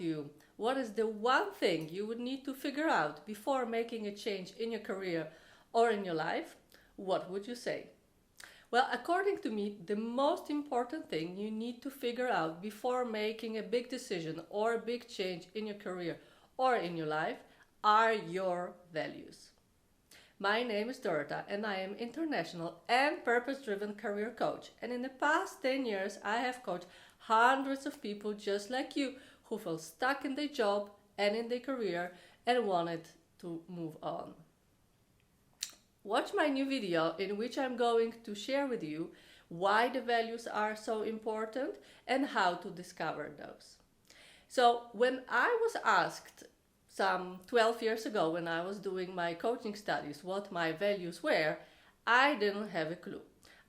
you, what is the one thing you would need to figure out before making a change in your career or in your life, what would you say? Well, according to me, the most important thing you need to figure out before making a big decision or a big change in your career or in your life are your values. My name is Dorota and I am international and purpose-driven career coach. And in the past 10 years, I have coached hundreds of people just like you who felt stuck in their job and in their career and wanted to move on. Watch my new video in which I'm going to share with you why the values are so important and how to discover those. So when I was asked some 12 years ago when I was doing my coaching studies what my values were, I didn't have a clue.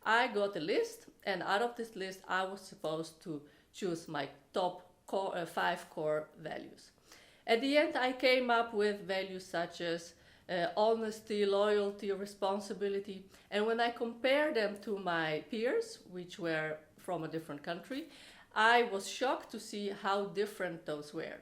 I got a list, and out of this list I was supposed to choose my top 5 core values. At the end I came up with values such as honesty, loyalty, responsibility, and when I compared them to my peers, which were from a different country, I was shocked to see how different those were.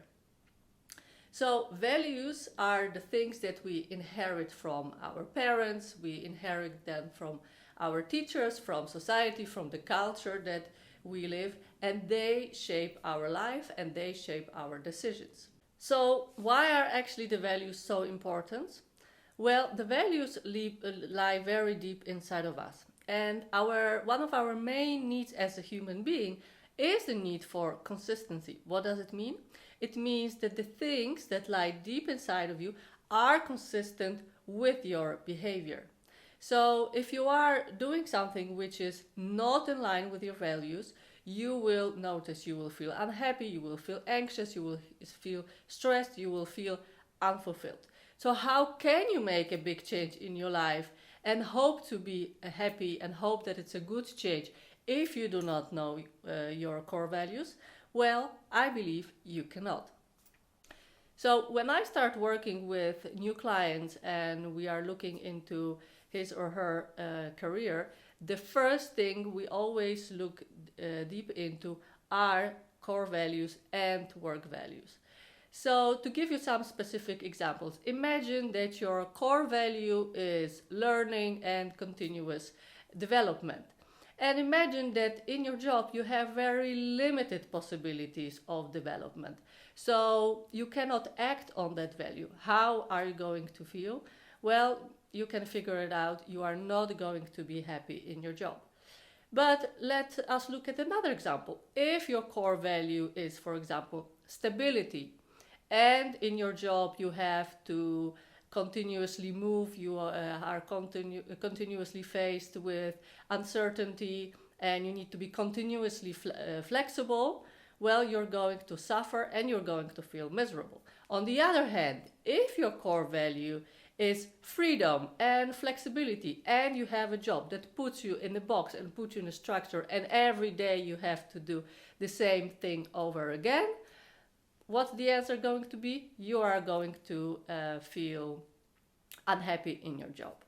So values are the things that we inherit from our parents, we inherit them from our teachers, from society, from the culture that we live, and they shape our life and they shape our decisions. So why are actually the values so important? Well, the values lie very deep inside of us, and one of our main needs as a human being is the need for consistency. What does it mean? It means that the things that lie deep inside of you are consistent with your behavior. So if you are doing something which is not in line with your values, you will notice, you will feel unhappy, you will feel anxious, you will feel stressed, you will feel unfulfilled. So how can you make a big change in your life and hope to be happy and hope that it's a good change if you do not know your core values? Well, I believe you cannot. So when I start working with new clients and we are looking into his or her career, the first thing we always look deep into are core values and work values. So to give you some specific examples, imagine that your core value is learning and continuous development. And imagine that in your job you have very limited possibilities of development. So you cannot act on that value. How are you going to feel? Well, you can figure it out. You are not going to be happy in your job. But let us look at another example. If your core value is, for example, stability, and in your job you have to continuously move, you are continuously faced with uncertainty and you need to be continuously flexible, well, you're going to suffer and you're going to feel miserable. On the other hand, if your core value is freedom and flexibility and you have a job that puts you in a box and puts you in a structure and every day you have to do the same thing over again, what's the answer going to be? You are going to feel unhappy in your job.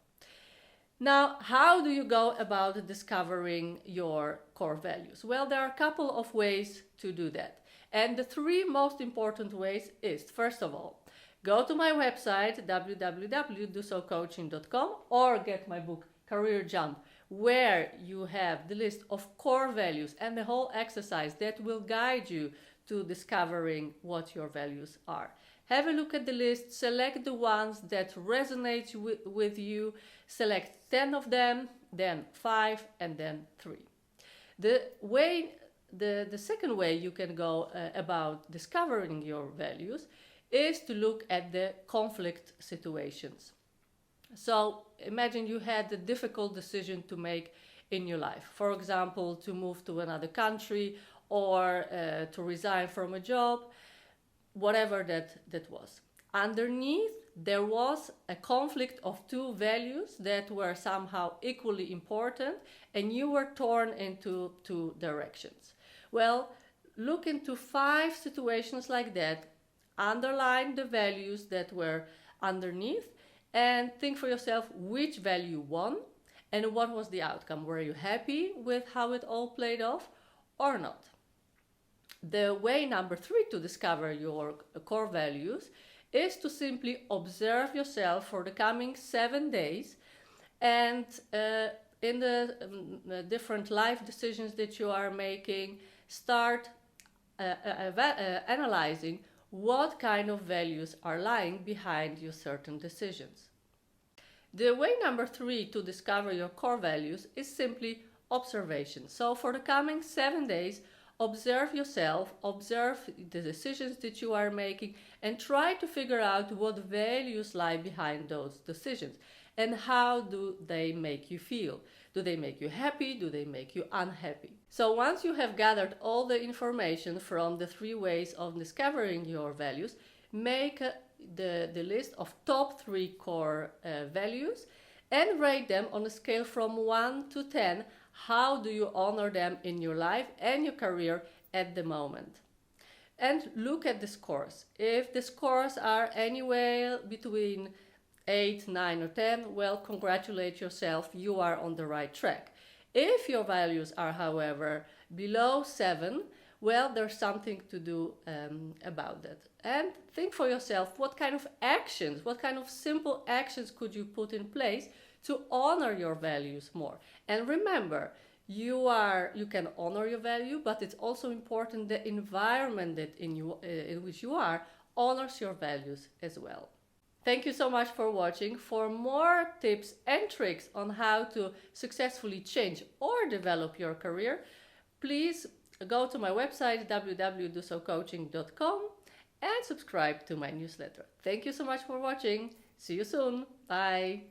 Now, how do you go about discovering your core values? Well, there are a couple of ways to do that. And the 3 most important ways is, first of all, go to my website, www.dosocoaching.com, or get my book, Career Jump, where you have the list of core values and the whole exercise that will guide you to discovering what your values are. Have a look at the list, select the ones that resonate with you, select 10 of them, then 5, and then 3. The second way you can go about discovering your values is to look at the conflict situations. So imagine you had a difficult decision to make in your life. For example, to move to another country or to resign from a job, whatever that was. Underneath, there was a conflict of 2 values that were somehow equally important, and you were torn into 2 directions. Well, look into 5 situations like that, underline the values that were underneath, and think for yourself which value won and what was the outcome. Were you happy with how it all played off or not? The way number 3 to discover your core values is to simply observe yourself for the coming 7 days, and in the different life decisions that you are making, start analyzing what kind of values are lying behind your certain decisions. The way number 3 to discover your core values is simply observation. So for the coming 7 days, observe yourself, observe the decisions that you are making, and try to figure out what values lie behind those decisions and how do they make you feel. Do they make you happy? Do they make you unhappy? So once you have gathered all the information from the 3 ways of discovering your values, make the list of top 3 core values and rate them on a scale from 1 to 10. How do you honor them in your life and your career at the moment? And look at the scores. If the scores are anywhere between 8, 9 or 10, well, congratulate yourself, you are on the right track. If your values are, however, below 7, well, there's something to do about that. And think for yourself, what kind of actions, what kind of simple actions could you put in place to honor your values more? And remember, you can honor your value, but it's also important the environment that in which you are honors your values as well. Thank you so much for watching. For more tips and tricks on how to successfully change or develop your career, please go to my website www.dosocoaching.com and subscribe to my newsletter. Thank you so much for watching. See you soon. Bye.